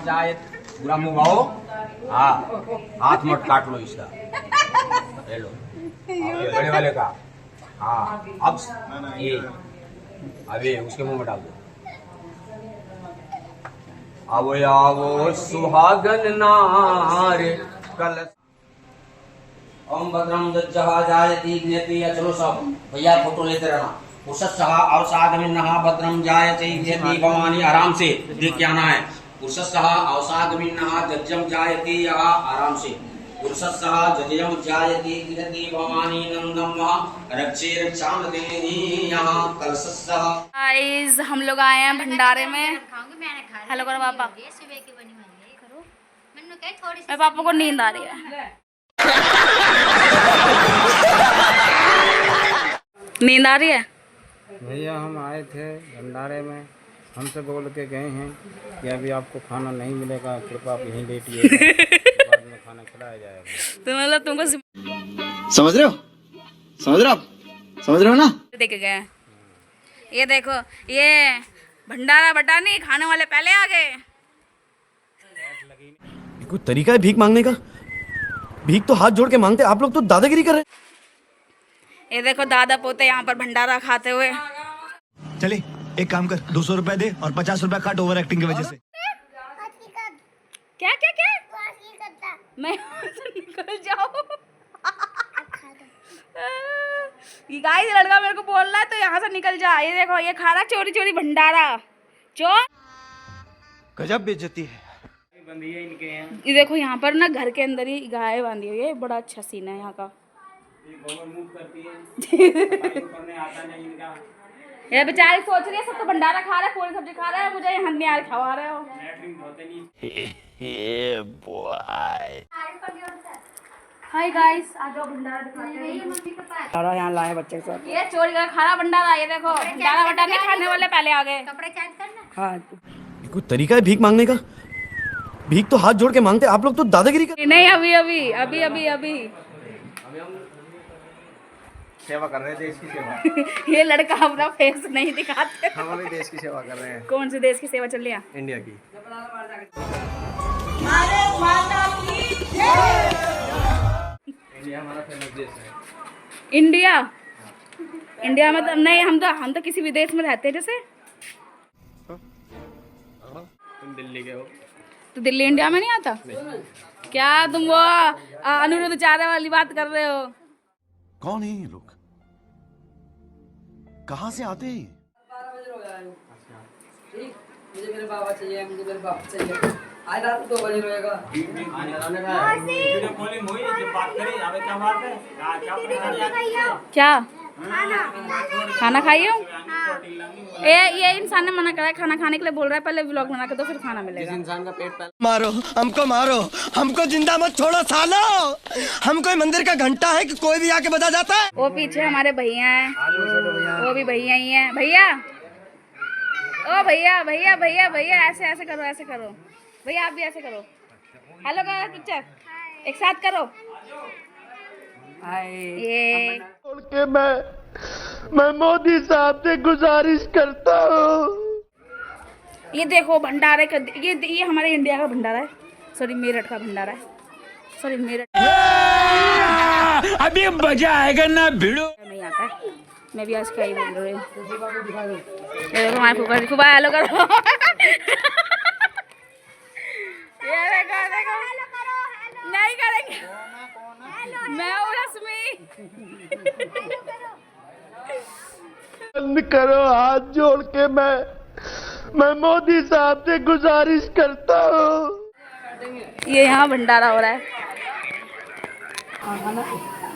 जायत पूरा मुंह भाओ। हाँ हाथ मत काट लो इसका, ले लो ये बड़े वाले का। हाँ अब ये उसके मुंह में डाल दो। आवो आवो सुहागन नार कल ओम भद्रम जज्जहा जायति ज्ञति। चलो सब भैया फोटो लेते रहना। पुरुषस्सह अवसागमिन्नः भद्रम जायति ज्ञति भवानी। आराम से देख के आना है। पुरुषस्सह अवसागमिन्नः जज्जम जायति यह आराम से। पुरुषस्सह जज्जम जायति ज्ञति भवानी नंदम वह रक्षे रक्षाम देहि यहाँ कलशस्सह। गाइस हम लोग आए हैं भंडारे में। हेलो करो पापा। मेरे पापा को नींद आ रही है। नींद आ रही है भैया। हम आए थे भंडारे में, हमसे बोल के गए हैं कि अभी आपको खाना नहीं मिलेगा, कृपया आप यहीं लेटिएगा, बाद में खाना खिलाया जाएगा। तो मतलब तुमको समझ रहे हो ना? देख के गए। ये देखो ये भंडारा बटा नहीं, खाने वाले पहले आ गए। कोई तरीका है भीख मांगने का? भीख तो हाथ जोड़ के मांगते, आप लोग तो दादागिरी कर रहे हैं। ये देखो दादा पोते यहाँ पर भंडारा खाते हुए। चले एक काम कर, 200 रुपए दे और 50 रुपए काट ओवर एक्टिंग की वजह से। क्या क्या क्या? मैं निकल जाऊँ। ये गाइस लड़का मेरे को बोल रहा है तो यहाँ से निकल जा। ये देखो ये खा रहा चोरी चोरी भंडारा। चोर गजब बेइज्जती है। ये देखो यहाँ पर ना घर के अंदर ही गाय बांधी हुई है। बड़ा अच्छा सीन है यहाँ का। ये बेचारी सोच रही है सब तो भंडारा खा रहा है, पूरी सब्जी खा रहा है, मुझे यहाँ नियार खवा रहे हो। हाय गाइस, आज भंडारा दिखाते हैं। सारा यहाँ लाए बच्चे के साथ। ये चोरी का खाना भंडारा। ये देखो भंडारा बटा नहीं, खाने वाले पहले आ गए। कपड़े चेंज करना। हाँ कोई तरीका है भीख मांगने का? भीख तो हाथ जोड़ के मांगते, आप लोग तो दादागिरी कर। नहीं अभी अभी अभी अभी अभी सेवा कर रहे हैं, देश की सेवा। ये लड़का अपना फेस नहीं दिखाते। हम अभी देश की सेवा कर रहे हैं। कौन से देश की सेवा चल रही है? इंडिया की। इंडिया हमारा फेमस देश है। इंडिया इंडिया में तो नहीं, हम तो किसी विदेश में रहते हैं। जैसे तुम दिल्ली के हो तो दिल्ली इंडिया में नहीं आता? क्या तुम वो अनुरुद्ध चारे वाली बात कर रहे हो? कौन है ये लोग? कहाँ से आते हैं? मुझे मेरे बाबा चाहिए, मुझे मेरे बाप चाहिए। आज रात को 2 बजे रोएगा। क्या खाना खाइए? ये इंसान ने मना करा है खाना खाने के लिए, बोल रहा है पहले व्लॉग बना के दो फिर खाना मिलेगा। इंसान का पेट पहले मारो हमको जिंदा मत छोड़ो सालो। हम कोई मंदिर का घंटा है कि कोई भी आके बजा जाता है। वो पीछे हमारे भैया हैं, वो भी भैया ही हैं। भैया ओ भैया भैया भैया भैया ऐसे ऐसे करो, ऐसे करो भैया, आप भी ऐसे करो। हेलो करो पिक्चर एक साथ करो। ये के मैं मोदी साहब से गुजारिश करता हूँ। ये देखो भंडारे का, ये हमारे इंडिया का भंडारा है। सॉरी मेरठ का भंडारा है। सॉरी मेरठ। अभी मजा आएगा ना भिड़ो। नहीं आता है, मैं भी आज क्या ही बोल रही हूँ। ये देखो हमारे फूफा फूफा हेलो करो। ये देखो देखो नहीं करेंगे। मैं हूँ रश्मि। बंद करो हाथ जोड़ के मैं मोदी साहब से गुजारिश करता हूँ। ये यहाँ भंडारा हो रहा है।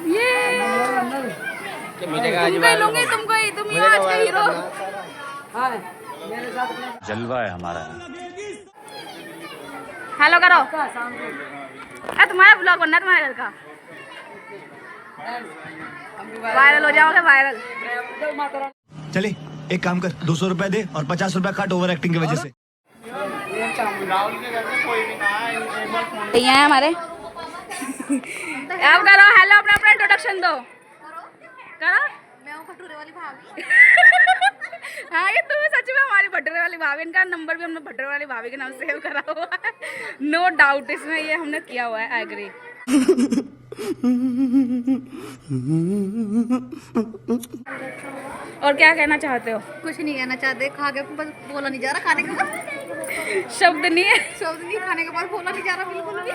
ये तुम ही आज के हीरो। जलवा है हमारा। हेलो करो। तुम्हारा ब्लॉग बनना है, तुम्हारे घर का वायरल हो जाओगे, वायरल। चले एक काम कर, 200 रुपए दे और 50 रुपए काट ओवर एक्टिंग की वजह से। भैया है हमारे। अब करो हेलो, अपना इंट्रोडक्शन दो। करो भटूरे वाली भाभी। हाँ ये तुम्हें सच में हमारी भटूरे वाली भाभी, इनका नंबर भी हमने भटूरे वाली भाभी के नाम सेव करा हुआ है। नो डाउट इसमें ये हमने किया हुआ है, एग्री। और क्या कहना चाहते हो? कुछ नहीं कहना चाहते, खा के बस बोला नहीं जा रहा, खाने के बाद शब्द नहीं है, शब्द नहीं, खाने के बाद बोला नहीं जा रहा बिल्कुल भी।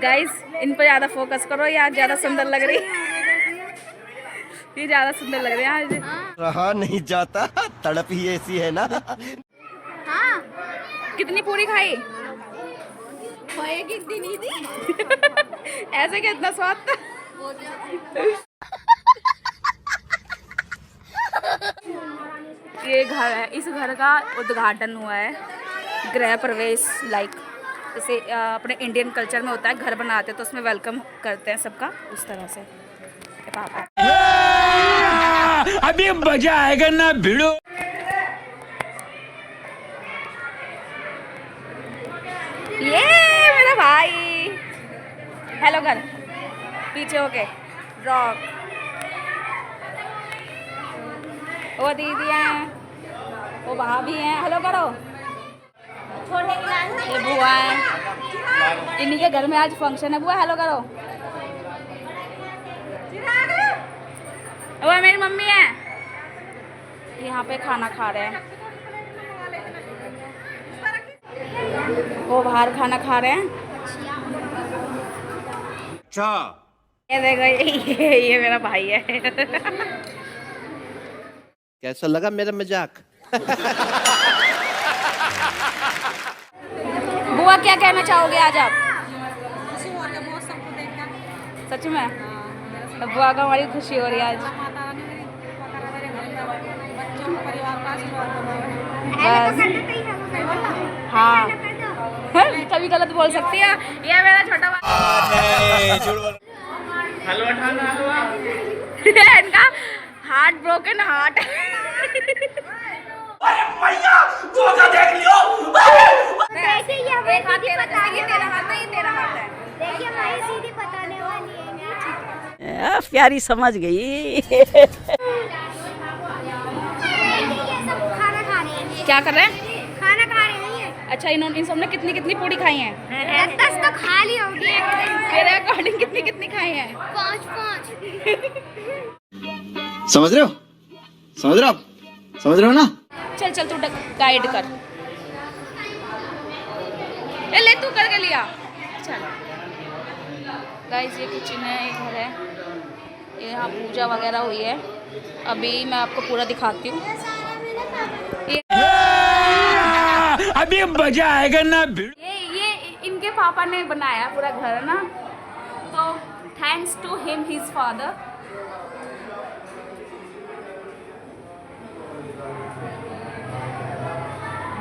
गाइस इन पर ज्यादा फोकस करो, ये आज ज्यादा सुंदर लग रही है, ये ज्यादा सुंदर लग रही है आज। रहा नहीं जाता, तड़प ही ऐसी है ना। हाँ कितनी पूरी खाई? एक एक दिन ही थी। ऐसे क्या इतना स्वाद था? ये घर है, इस घर का उद्घाटन हुआ है, गृह प्रवेश, लाइक जैसे अपने इंडियन कल्चर में होता है, घर बनाते हैं तो उसमें वेलकम करते हैं सबका, उस तरह से। पापा अभी मजा आएगा ना भिड़ो। ये मेरा भाई, हेलो कर, पीछे होके रॉक, वो दीदी हैं, वो भाभी हैं, हेलो करो। ये बुआ है, इन्हीं के घर में आज फंक्शन है, बुआ हेलो करो। वो मेरी मम्मी है, यहाँ पे खाना खा रहे हैं, वो बाहर खाना खा रहे हैं। अच्छा ये देखो, ये मेरा भाई है। कैसा लगा मेरा मजाक? बुआ क्या कहना चाहोगे आज आप? सच में तो बुआ को हमारी खुशी हो रही है आज। हाँ कभी गलत बोल सकती है, ये मेरा छोटा इनका हार्ट ब्रोकन हार्ट। प्यारी समझ गई। क्या कर रहे हैं? खाना खा रहे हैं। अच्छा इन्होंने, इन सबने कितनी कितनी पूरी खाई हैं? 10 तो खा ली होगी। मेरे अकॉर्डिंग कितनी कितनी खाई हैं? 5 समझ रहे हो? समझ रहे हो आप? समझ रहे हो ना? चल चल तू गाइड कर, ले तू करके लिया। चल गाइस ये किचन है, ये घर है, ये यहाँ पूजा वगैरह हुई है, अभी मैं आपको पूरा दिखाती हूँ। अभी मजा आएगा ना भिड़ो। ये इनके पापा ने बनाया पूरा घर है ना, तो thanks to him, his father.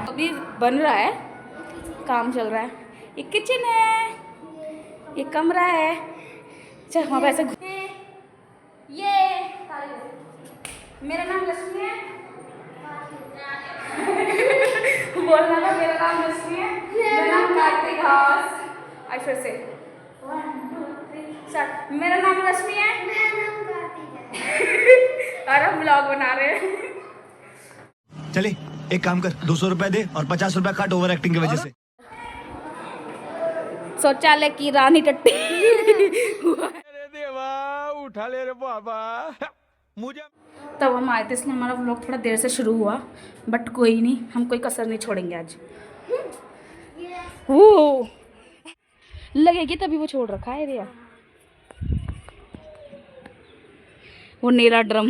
अभी बन रहा है, काम चल रहा है। ये किचन है, ये कमरा है, चल वहाँ पे ऐसे ये मेरा नाम लक्ष्मी है। बोलना ना, मेरा नाम लक्ष्मी है, मेरा नाम कार्तिक घास। आई फिर से 1 2 3 स्टार्ट। मेरा नाम लक्ष्मी है, और हम ब्लॉग बना रहे हैं। चले एक काम कर, 200 रुपए दे और 50 रुपए काट ओवर एक्टिंग की वजह से। शौचालय की रानी टट्टी। अरे देवा उठा ले रे बाबा मुझे। तब हम आए थे, इसलिए हमारा व्लॉग थोड़ा देर से शुरू हुआ, बट कोई नहीं, हम कोई कसर नहीं छोड़ेंगे आज। वो लगेगी तभी वो छोड़ रखा है रिया, वो नीला ड्रम।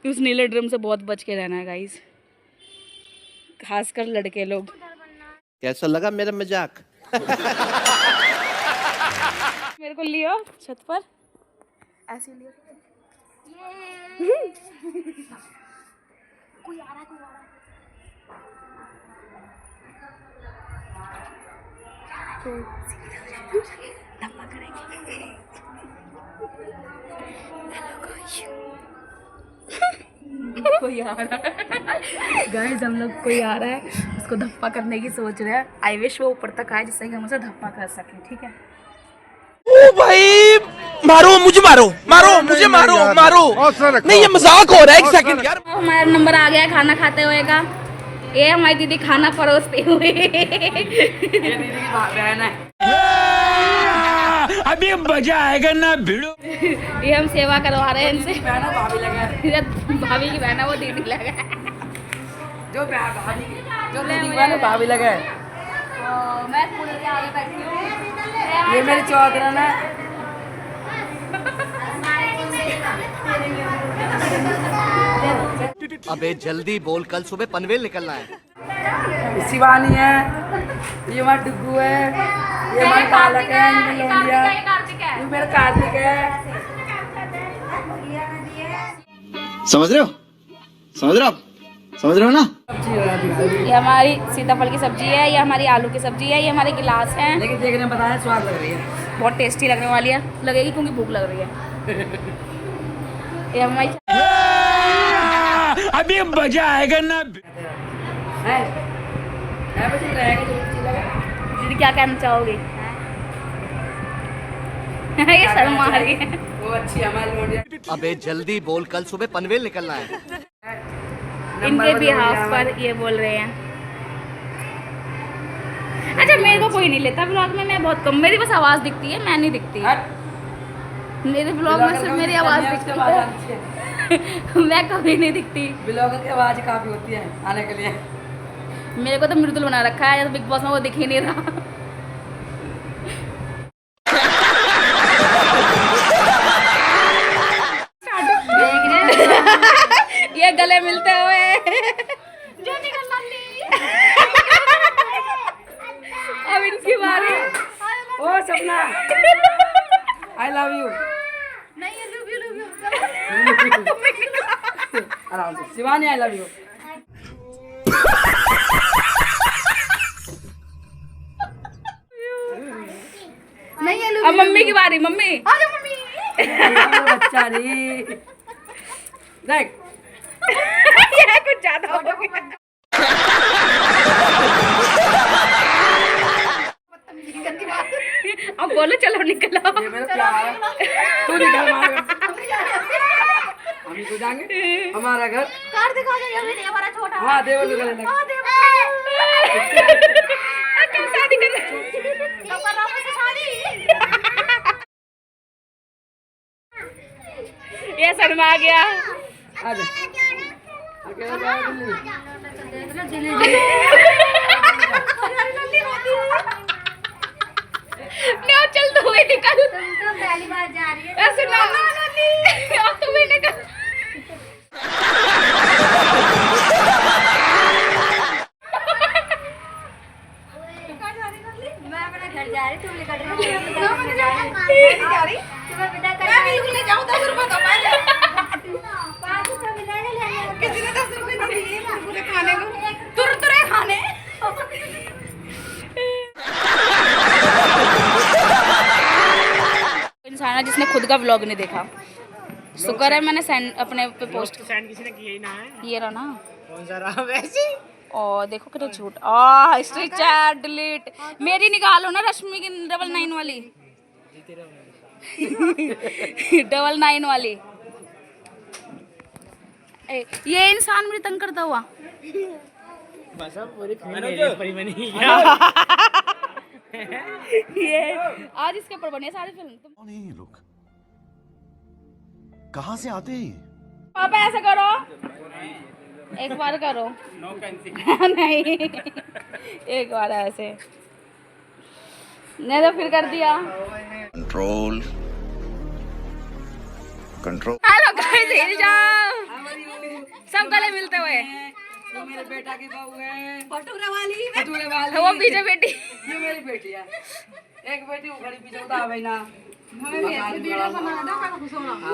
उस नीले ड्रम से बहुत बच के रहना है गाइस, खासकर लड़के लोग। कैसा लगा मेरा मजाक? मेरे को लियो छत पर, ऐसे लियो। कोई आ रहा है, कोई आ रहा है। धब्बा करेंगे। कोई आ रहा है गाइस, हम लोग कोई आ रहा है, उसको धप्पा करने की सोच रहे हैं। आई विश वो ऊपर तक आए जिससे कि हम उसे धप्पा कर सकें, ठीक है। ओ भाई मारो मुझे, मारो मारो मुझे, मारो मारो। नहीं ये मजाक हो रहा है, एक सेकंड यार। हमारा नंबर आ गया खाना खाते हुए का। ये हमारी दीदी खाना परोसते हुए। अभी मजा आएगा ना भिड़ो। ये हम सेवा करवा रहे हैं इनसे। भाभी की बहन है, वो दीदी लगा है। जो दीदी बहन है, भाभी लगा है। मैं कूलर के आगे बैठी हूँ। ये मेरी चौधरन है। अबे जल्दी बोल, कल सुबह पनवेल निकलना है। शिवानी है, ये हमारा डुग्गू है, ये हमारा कालक है, ये लोंडिया, ये मेरा कार्तिक है। समझ रहे हो, समझ रहे हो आप, समझ रहे हो ना? ये हमारी सीताफल की सब्जी है, ये हमारी आलू की सब्जी है, ये हमारे गिलास हैं। लेकिन देखने में बताया स्वाद लग रही है, बहुत टेस्टी लगने वाली है, लगेगी क्योंकि भूख लग रही है। ये हमारी अभी मजा आएगा ना। है बस रहेगा जो अच्छी लगे। दीदी क्या कहना चाहोगे? ये शर्मा रही है। वो अच्छी है हमारी लोंडिया। अबे जल्दी बोल, कल सुबह पनवेल निकलना है। इनके बिहाफ पर ये बोल रहे हैं। अच्छा मेरे को कोई नहीं लेता ब्लॉग में, मैं बहुत कम, मेरी बस आवाज दिखती है, मैं नहीं दिखती। मेरे ब्लॉग में सिर्फ मेरी आवाज दिखती है। मैं कभी नहीं दिखती। ब्लॉगर की आवाज काफी होती है आने के लिए। मेरे को तो मृदुल बना रखा है, बिग बॉस में वो दिख ही नहीं रहा। ये गले मिलते हुए अब इनकी बारी। ओ सपना, आई लव यू। आराम से शिवानी, आई लव यू। अब मम्मी की बारी। मम्मी बच्चा रे देख। ये कुछ ज्यादा हो गया। अब बोलो चलो निकलो। ये मेरा प्यार है, तू निकल हमारे घर से। हम तो जाएंगे हमारा घर। कार दिखा दे यार, हमारा छोटा। हाँ देवर निकल लेना। शादी कर रहे ये शर्मा आ गया। आजा अकेला जाओ दिल्ली। ना चल तू ही निकल। पहली बार जा रही है। ऐसे ना अब तू ही निकल। मैं अपना घर जा रही, तुम निकल रही हो। तुम्हें विदा कर। मैं बिल्कुल ले जाऊं, 10 रुपए दो पहले। 5 रुपए मिला ले। किसी ने 10 रुपए नहीं दिए पूरे खाने को। तुरतुरे खाने। इंसान है जिसने खुद का व्लॉग नहीं देखा। शुक्र है मैंने सेंड अपने पे पोस्ट सेंड किसी ने किया ही ना है। ये रहा ना। कौन सा रहा वैसे? और देखो कितना झूठ। History chat delete. मेरी निकालो ना रश्मि की 99 वाली। 99 वाली। ये इंसान मुझे तंग करता हुआ। बस अब पूरी फिल्म बनी। ये आज इसके ऊपर बने सारी फिल्म। कौन है ये लोग, कहाँ से आते हैं? पापा ऐसा करो, एक बार करो। नहीं एक बार ऐसे नहीं तो फिर कर दिया। Control control. हेलो गाइस, हिल जाओ। सब गले मिलते हुए। तो मेरे बेटा की बहू है भटूरे वाली। भटूरे वाली। वो पीछे बेटी। ये मेरी बेटी है। एक बेटी वो खड़ी पीछे उठा भाई ना।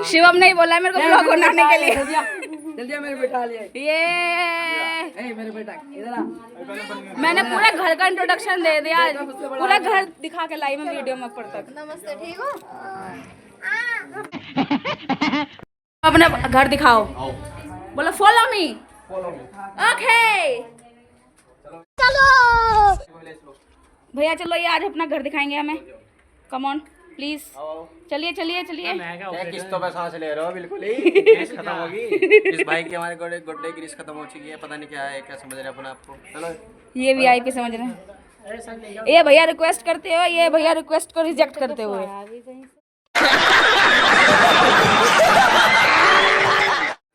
शिवम नहीं बोला मेरे को ब्लॉग बनाने के लिए। जल्दी मेरे बेटा लिए। ये मेरे बेटा इधर आ। मैंने पूरा घर का इंट्रोडक्शन दे दिया। पूरा घर दिखा के लाई मैं वीडियो में ऊपर तक। नमस्ते, ठीक हो? अपना घर दिखाओ। बोलो फॉलो मी। ओके चलो भैया, चलो ये आज अपना घर दिखाएंगे हमें। Come on. प्लीज चलिए चलिए चलिए। किस्तों पे सांस ले रहे हो बिल्कुल ही ग्रीस खत्म होगी। इस भाई की हमारे गुड्डे ग्रीस खत्म हो चुकी है, पता नहीं क्या है, क्या समझ रहे हैं अपने आपको। चलो ये VIP समझ रहे हैं। ये भैया रिक्वेस्ट करते हो, ये भैया रिक्वेस्ट को रिजेक्ट करते हुए।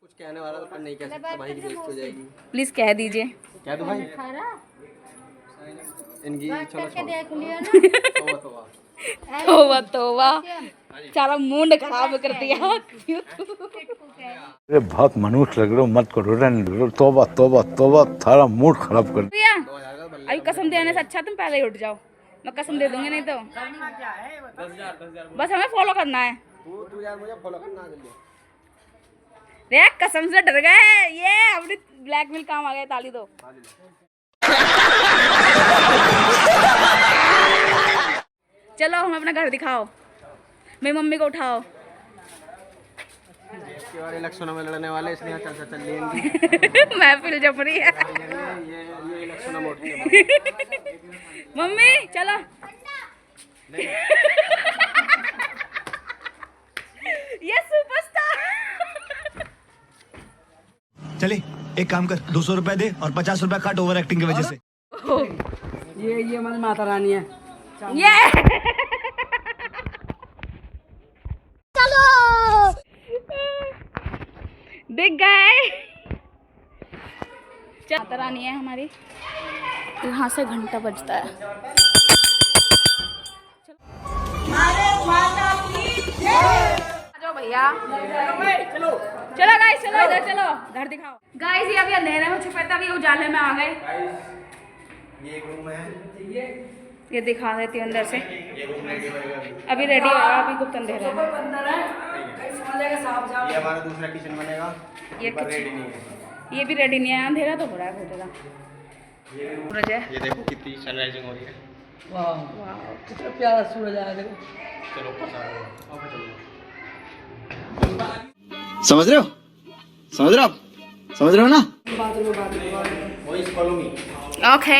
कुछ कहने वाला तो पर नहीं कह सकता, भाई की बेइज्जती हो जाएगी। प्लीज कह दीजिए। क्या दूं भाई इनकी, चलो तोबा तोबा, सारा मूड खराब कर दिया। अरे बहुत मनुष्य लग रहे हो, मत करो, रहने दो। तौबा तौबा तौबा, सारा मूड खराब कर भैया अभी कसम देने से अच्छा तुम पहले ही उठ जाओ, मैं कसम दे दूंगी। नहीं तो बस हमें फॉलो करना है। तू यार मुझे फॉलो करना जल्दी। रे कसम से डर गए, ये अपनी ब्लैकमेल काम आ गया। ताली दो। चलो हम अपना घर दिखाओ, मेरी मम्मी को उठाओ। इसके बारे इलेक्शनों में लड़ने वाले, इसलिए चल लेंगे। महफिल जम रही है। ये इलेक्शन में उठने मम्मी चलो। ये सुपरस्टार। चले एक काम कर, 200 रुपए दे और 50 रुपए काट ओवर एक्टिंग की वजह से। ये हमारी माता रानी है। ये चलो दिख गए। माता रानी है हमारी, यहाँ से घंटा बजता है। भैया चलो गाइस, चलो इधर चलो, घर दिखाओ। गाइस ये अभी अंधेरे में छुपे थे, अभी उजाले में आ गए। ये एक रूम है, ये दिखा देती हूँ अंदर से। अभी रेडी होगा, अभी गुप्त अंधेरा है। ये हमारा दूसरा किचन बनेगा। ये रेडी नहीं है, ये भी रेडी नहीं है, अंधेरा तो हो रहा है बहुत ज़्यादा। सूरज है, ये देखो कितनी सनराइजिंग हो रही है। वाह कितना प्यारा सूरज आया देखो। चलो समझ रहे हो, समझ रहे हो आप, समझ रहे हो ना। Voice follow me. ओके।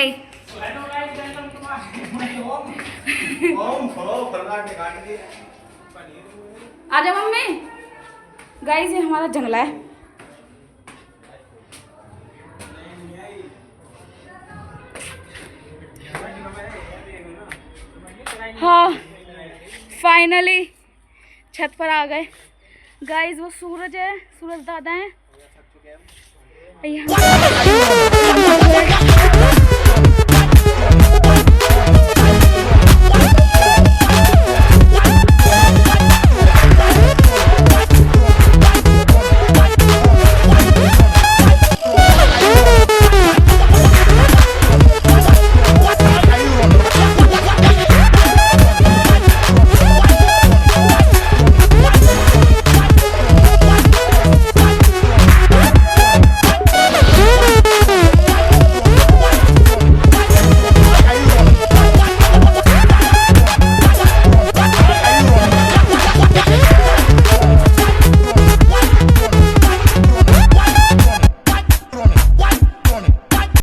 आजा मम्मी। गाइस ये हमारा जंगला है। हाँ फाइनली छत पर आ गए। गाइस वो सूरज है, सूरज दादा है।